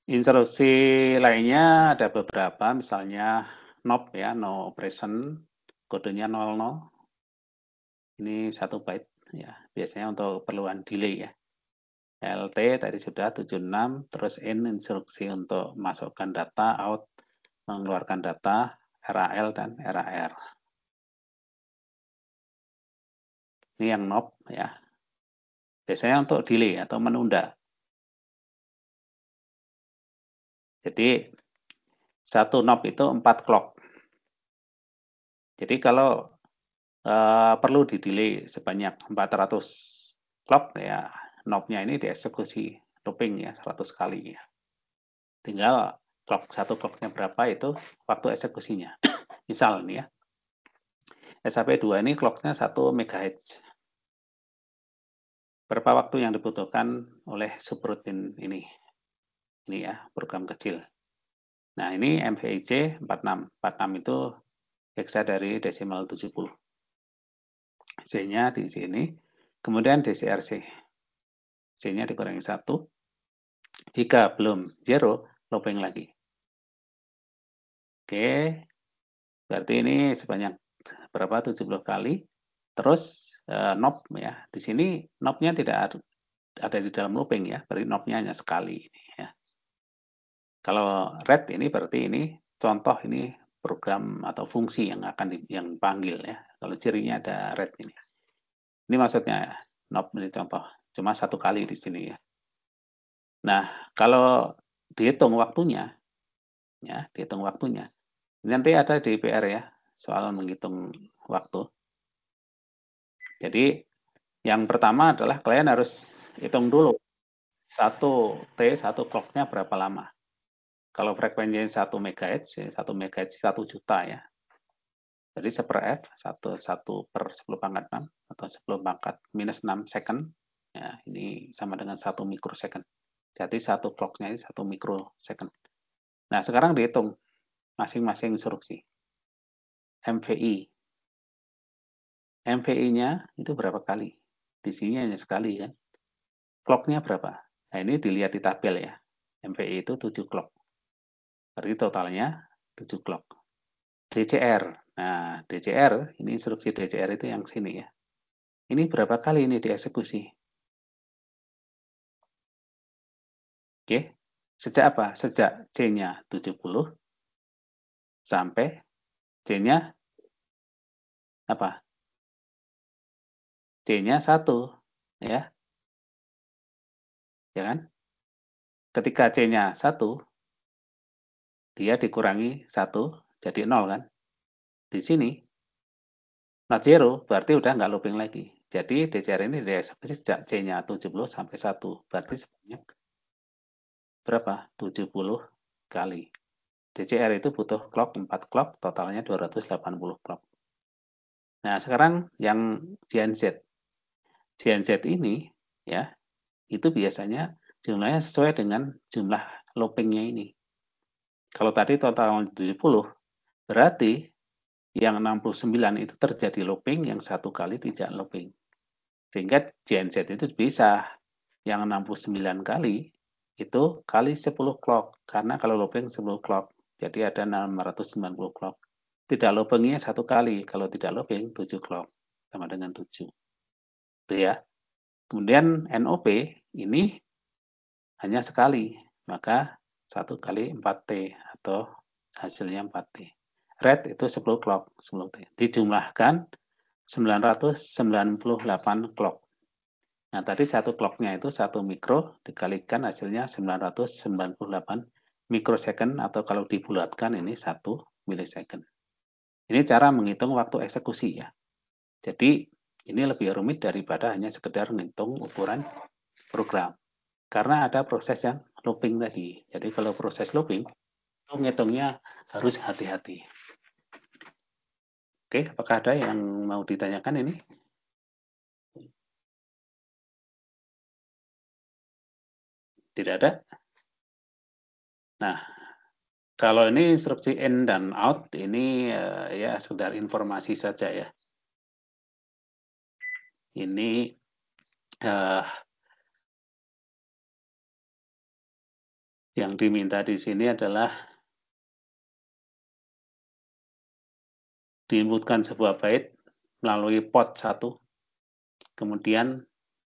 Instruksi lainnya ada beberapa, misalnya NOP ya, no operation, kodenya 00. Ini 1 byte ya, biasanya untuk keperluan delay ya. LT tadi sudah 76, terus in instruksi untuk masukkan data, out mengeluarkan data, RAL dan RAR. Ini yang NOP ya. Biasanya untuk delay atau menunda. Jadi satu NOP itu 4 clock. Jadi kalau perlu di delay sebanyak 400 clock ya, NOP-nya ini dieksekusi looping ya 100 kali ya. Tinggal satu clock-nya berapa itu waktu eksekusinya. Misal ini ya, SAP2 ini clock-nya 1 MHz. Berapa waktu yang dibutuhkan oleh subroutine ini? Ini ya, program kecil. Nah, ini MVIC 46. 46 itu hexadecimal 70. C-nya di sini. Kemudian DCRC. C-nya dikurangi 1. Jika belum 0, looping lagi. Oke, berarti ini sebanyak berapa? 70 kali. Terus knob ya. Di sini knob-nya tidak ada di dalam looping ya, berarti knob-nya hanya sekali ini ya. Kalau red ini berarti ini contoh ini program atau fungsi yang akan yang panggil ya. Kalau cirinya ada red ini. Ini maksudnya knob ini contoh, cuma 1 kali di sini ya. Nah, kalau dihitung waktunya, ya, dihitung waktunya. Nanti ada di PR ya, soal menghitung waktu. Jadi, yang pertama adalah klien harus hitung dulu, 1 clock-nya berapa lama. Kalau frekuensinya 1 MHz, 1 MHz 1 juta ya. Jadi 1/f, 1/10⁻⁶, atau 10⁻⁻6 second. Ya, ini sama dengan 1 mikrosecond. Jadi 1 clock-nya ini 1 mikrosecond. Nah, sekarang dihitung masing-masing instruksi. MVI. MVI-nya itu berapa kali? Di sini hanya sekali kan. Clock-nya berapa? Nah, ini dilihat di tabel ya. MVI itu 7 clock. Berarti totalnya 7 clock. DCR. Nah, DCR, ini instruksi DCR itu yang sini ya. Ini berapa kali ini dieksekusi? Oke. Sejak apa? Sejak C-nya 70 sampai C-nya apa? C-nya 1 ya. Ya kan? Ketika C-nya 1, dia dikurangi 1 jadi 0 kan? Di sini not zero berarti udah nggak looping lagi. Jadi DCR ini dieksekusi sejak C-nya 70 sampai 1. Berarti sebanyak berapa? 70 kali. DCR itu butuh clock 4 clock, totalnya 280 clock. Nah, sekarang yang GNZ. GNZ ini ya, itu biasanya jumlahnya sesuai dengan jumlah loopingnya ini. Kalau tadi total 70, berarti yang 69 itu terjadi looping, yang 1 kali tidak looping. Sehingga GNZ itu bisa yang 69 kali itu kali 10 clock. Karena kalau looping 10 clock, jadi ada 690 clock. Tidak loopingnya 1 kali, kalau tidak looping 7 clock, sama dengan 7. Itu ya. Kemudian NOP ini hanya sekali, maka 1 kali 4T atau hasilnya 4T. Red itu 10 clock, 10T. Dijumlahkan 998 clock. Nah, tadi 1 clock-nya itu 1 mikro dikalikan hasilnya 998 mikrosecond, atau kalau dibulatkan ini 1 milisecond. Ini cara menghitung waktu eksekusi ya. Jadi ini lebih rumit daripada hanya sekedar menghitung ukuran program. Karena ada proses yang looping tadi. Jadi kalau proses looping, itu ngitungnya harus hati-hati. Oke, apakah ada yang mau ditanyakan ini? Tidak ada? Nah, kalau ini instruksi in dan out, ini ya sekedar informasi saja ya. Ini Yang diminta di sini adalah diinputkan sebuah bait melalui port 1, kemudian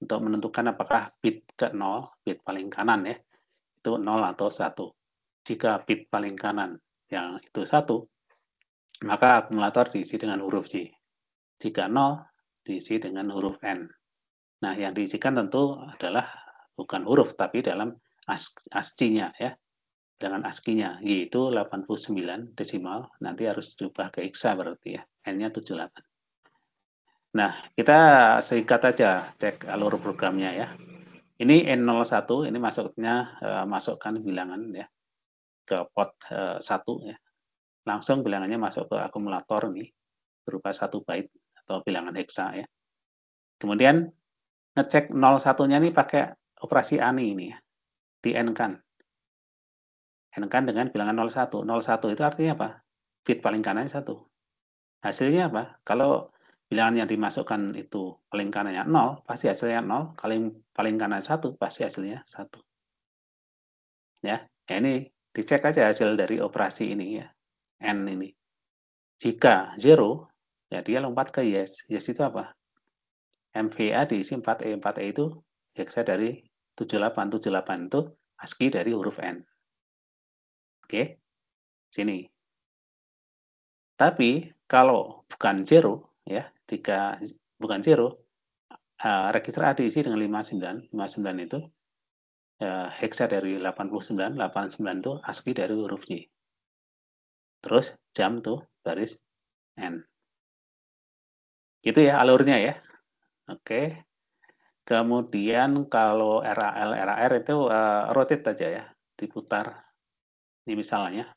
untuk menentukan apakah bit ke-0, bit paling kanan ya, itu 0 atau 1. Jika bit paling kanan yang itu 1, maka akumulator diisi dengan huruf J. Jika 0, diisi dengan huruf N. Nah, yang diisikan tentu adalah bukan huruf, tapi dalam ASCII-nya ya. Dengan ASCII-nya, yaitu 89 desimal, nanti harus diubah ke hexa berarti ya, N-nya 78. Nah, kita singkat aja cek alur programnya ya. Ini N01, ini masukkan bilangan ya, ke port 1 ya. Langsung bilangannya masuk ke akumulator nih, berupa 1 byte atau bilangan hexa ya. Kemudian ngecek 01-nya nih pakai operasi ANI ini ya, di-N-kan. N-kan dengan bilangan 01. 01 itu artinya apa? Bit paling kanan 1. Hasilnya apa? Kalau bilangan yang dimasukkan itu paling kanannya 0, pasti hasilnya 0. Kalau yang paling kanan 1, pasti hasilnya 1. Ya, ya ini dicek aja hasil dari operasi ini ya, N ini. Jika 0, ya dia lompat ke yes. Yes itu apa? MVA diisi 4E. 4E itu hexa dari 78. 78 itu ASCII dari huruf N. Oke, sini. Tapi kalau bukan 0, ya, jika bukan 0, register A diisi dengan 59. 59 itu hexa dari 89. 89 itu ASCII dari huruf Y. Terus jam tuh baris N. Gitu ya alurnya ya. Oke. Kemudian kalau RAR itu rotate aja ya, diputar. Ini misalnya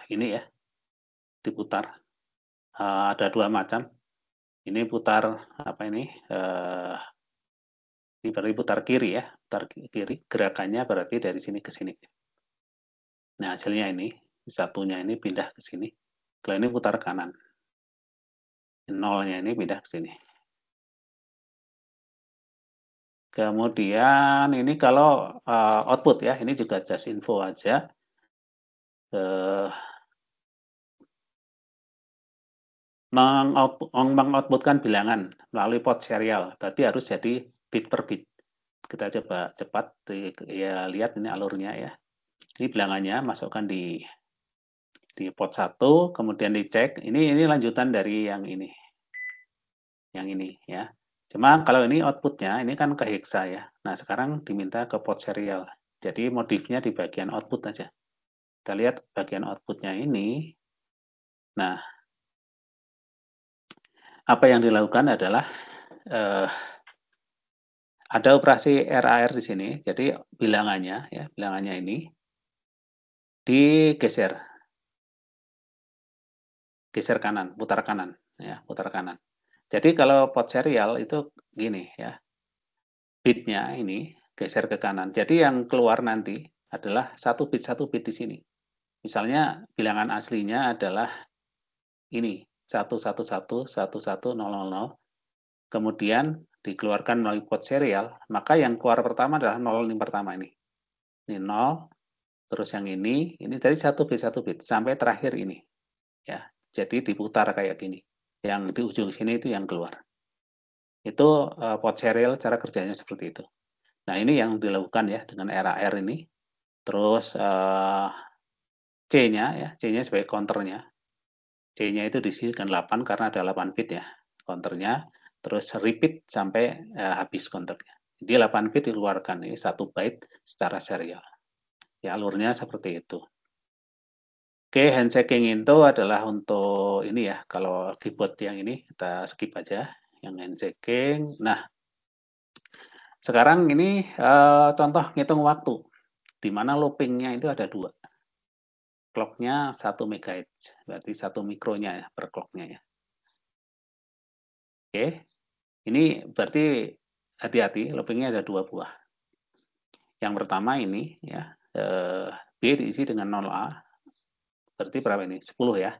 ini ya, diputar. Ada 2 macam. Ini putar apa ini? Ini berarti putar kiri ya, putar kiri. Gerakannya berarti dari sini ke sini. Nah, hasilnya ini, satunya ini pindah ke sini. Kalau ini putar kanan. Nolnya ini pindah ke sini. Kemudian ini kalau output ya, ini juga just info aja. Mengoutputkan bilangan melalui port serial, berarti harus jadi bit per bit. Kita coba cepat, ya lihat ini alurnya ya. Ini bilangannya masukkan di port 1, kemudian dicek. Ini lanjutan dari yang ini. Yang ini ya. Cuma kalau ini outputnya, ini kan ke hexa ya. Nah, sekarang diminta ke port serial. Jadi modifnya di bagian output aja. Kita lihat bagian outputnya ini. Nah, apa yang dilakukan adalah ada operasi RAR di sini. Jadi bilangannya ya, bilangannya ini digeser. Geser kanan, putar kanan ya, putar kanan. Jadi kalau port serial itu gini ya, bitnya ini geser ke kanan. Jadi yang keluar nanti adalah satu bit di sini. Misalnya bilangan aslinya adalah ini 111111000, kemudian dikeluarkan melalui port serial, maka yang keluar pertama adalah 0 ini pertama ini. Ini 0, terus yang ini dari satu bit sampai terakhir ini. Ya, jadi diputar kayak gini. Yang di ujung sini itu yang keluar. Itu port serial cara kerjanya seperti itu. Nah, ini yang dilakukan ya dengan RAR ini. Terus C-nya ya, C-nya sebagai counternya. C-nya itu diisi dengan 8 karena ada 8 bit ya counternya. Terus repeat sampai habis counternya. Jadi 8 bit dikeluarkan, ini 1 byte secara serial. Ya, alurnya seperti itu. Oke, handshaking itu adalah untuk ini ya, kalau keyboard yang ini kita skip aja, yang handshaking. Nah, sekarang ini contoh ngitung waktu, di mana loopingnya itu ada 2. Clocknya 1 MHz, berarti 1 mikronya ya, per clocknya ya. Oke, ini berarti hati-hati, loopingnya ada 2 buah. Yang pertama ini ya, B diisi dengan 0A, berarti berapa ini? 10 ya.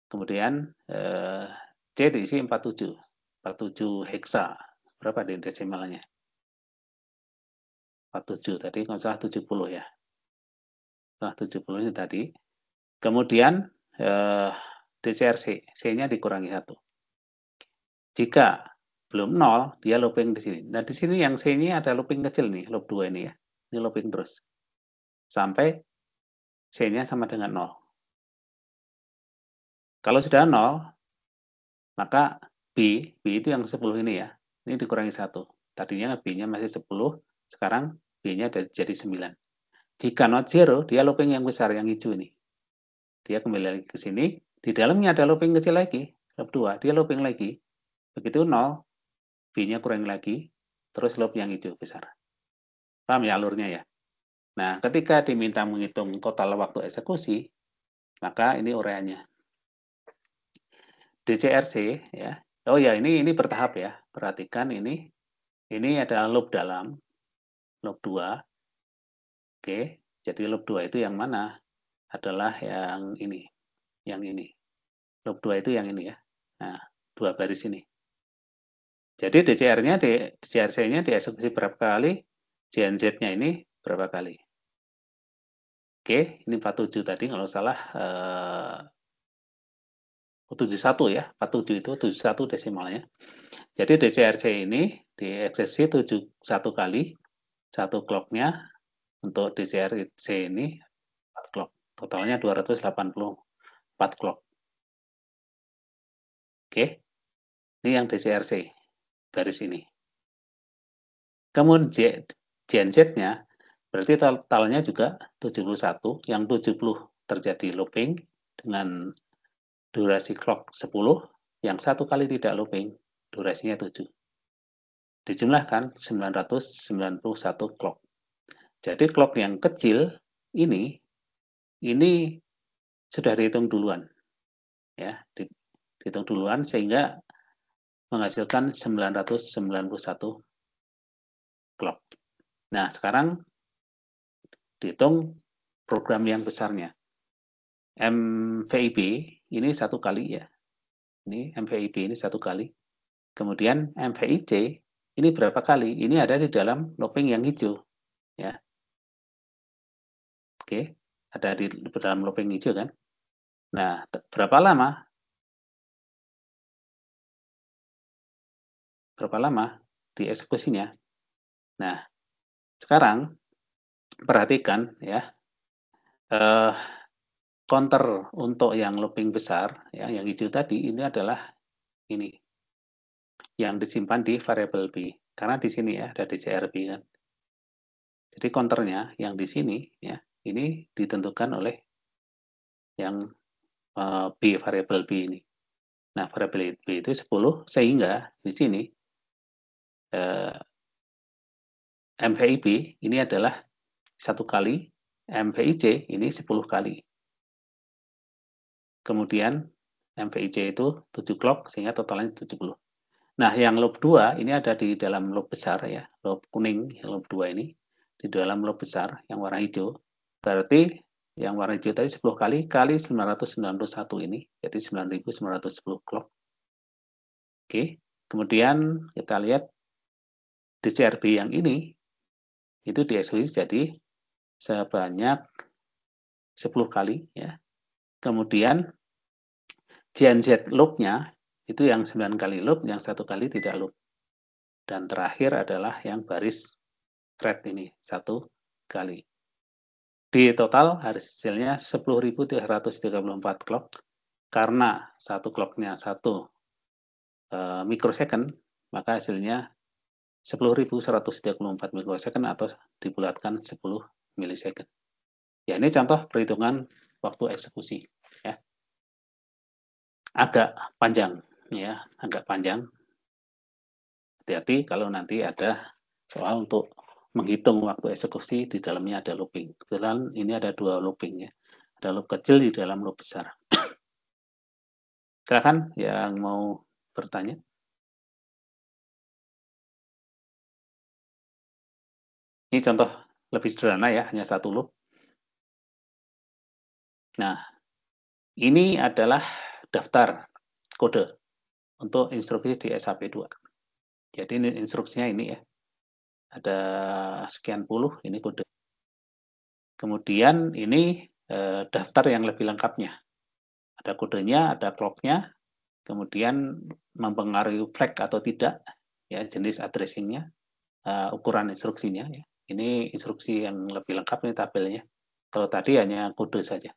Kemudian C diisi 47. 47 hexa. Berapa di desimalnya? 47 tadi, kalau salah 70 ya. Nah, 70 ini tadi. Kemudian DCRC, C-nya dikurangi 1. Jika belum 0, dia looping di sini. Nah, di sini yang C ini ada looping kecil nih, loop 2 ini ya. Ini looping terus. Sampai C-nya sama dengan 0. Kalau sudah 0, maka B itu yang 10 ini ya. Ini dikurangi 1. Tadinya B-nya masih 10, sekarang B-nya jadi 9. Jika not zero, dia looping yang besar, yang hijau ini. Dia kembali lagi ke sini, di dalamnya ada looping kecil lagi, loop 2, dia looping lagi. Begitu 0, B-nya kurangi lagi, terus loop yang hijau besar. Paham ya alurnya ya? Nah, ketika diminta menghitung total waktu eksekusi, maka ini uraiannya. DCRC ya. Oh ya, ini bertahap ya. Perhatikan ini adalah loop dalam, loop 2. Oke, jadi loop 2 itu yang mana? Adalah yang ini. Yang ini. Loop 2 itu yang ini ya. Nah, 2 baris ini. Jadi DCRC-nya dieksekusi berapa kali? JNZ-nya ini berapa kali? Oke, ini 47 tadi kalau salah 71 ya. 47 itu 71 desimalnya. Jadi DCRC ini dieksekusi 71 kali. Satu clock-nya untuk DCRC ini 4 clock. Totalnya 284 clock. Oke. Ini yang DCRC garis ini. Kemudian GNZ-nya berarti totalnya juga 71, yang 70 terjadi looping dengan durasi clock 10, yang satu kali tidak looping, durasinya 7. Dijumlahkan 991 clock. Jadi clock yang kecil ini sudah dihitung duluan. Ya, dihitung duluan sehingga menghasilkan 991 clock. Nah, sekarang dihitung program yang besarnya. MVIB ini satu kali ya. Ini MVIB ini satu kali. Kemudian MVIC ini berapa kali? Ini ada di dalam looping yang hijau. Ya. Oke, ada di dalam looping hijau kan? Nah, berapa lama? Berapa lama dieksekusinya? Nah, sekarang perhatikan ya. Counter untuk yang looping besar, ya, yang hijau tadi, ini adalah ini, yang disimpan di variabel B. Karena di sini ya, ada DCRB kan. Jadi counternya yang di sini, ya, ini ditentukan oleh yang B, variabel B ini. Nah, variabel B itu 10, sehingga di sini MVIB ini adalah 1 kali, MVIC ini 10 kali. Kemudian MVIC itu 7 clock, sehingga totalnya 70. Nah, yang loop 2 ini ada di dalam loop besar ya, loop kuning, loop 2 ini, di dalam loop besar yang warna hijau. Berarti yang warna hijau tadi 10 kali 991 ini, jadi 9.910 clock. Oke, kemudian kita lihat DCRB yang ini, itu dieksekusi jadi sebanyak 10 kali ya. Kemudian GNZ loop-nya itu yang 9 kali loop, yang 1 kali tidak loop. Dan terakhir adalah yang baris red ini, 1 kali. Di total hasilnya 10.334 clock. Karena satu clock-nya 1 mikrosecond, maka hasilnya 10.134 mikrosecond atau dibulatkan 10 milisecond. Ya, ini contoh perhitungan waktu eksekusi. Ya. Agak panjang, ya, agak panjang. Hati-hati kalau nanti ada soal untuk menghitung waktu eksekusi, di dalamnya ada looping. Kebetulan ini ada 2 looping ya. Ada loop kecil di dalam loop besar. Silakan yang mau bertanya. Ini contoh lebih sederhana ya, hanya 1 loop. Nah, ini adalah daftar kode untuk instruksi di SAP2. Jadi ini instruksinya ini ya. ada sekian puluh ini kode. Kemudian ini, daftar yang lebih lengkapnya. Ada kodenya, ada clock-nya, kemudian mempengaruhi flag atau tidak, ya jenis addressing-nya, ukuran instruksinya ya. Ini instruksi yang lebih lengkap nih tabelnya. Kalau tadi hanya kode saja.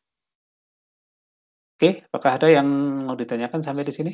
Oke, apakah ada yang mau ditanyakan sampai di sini?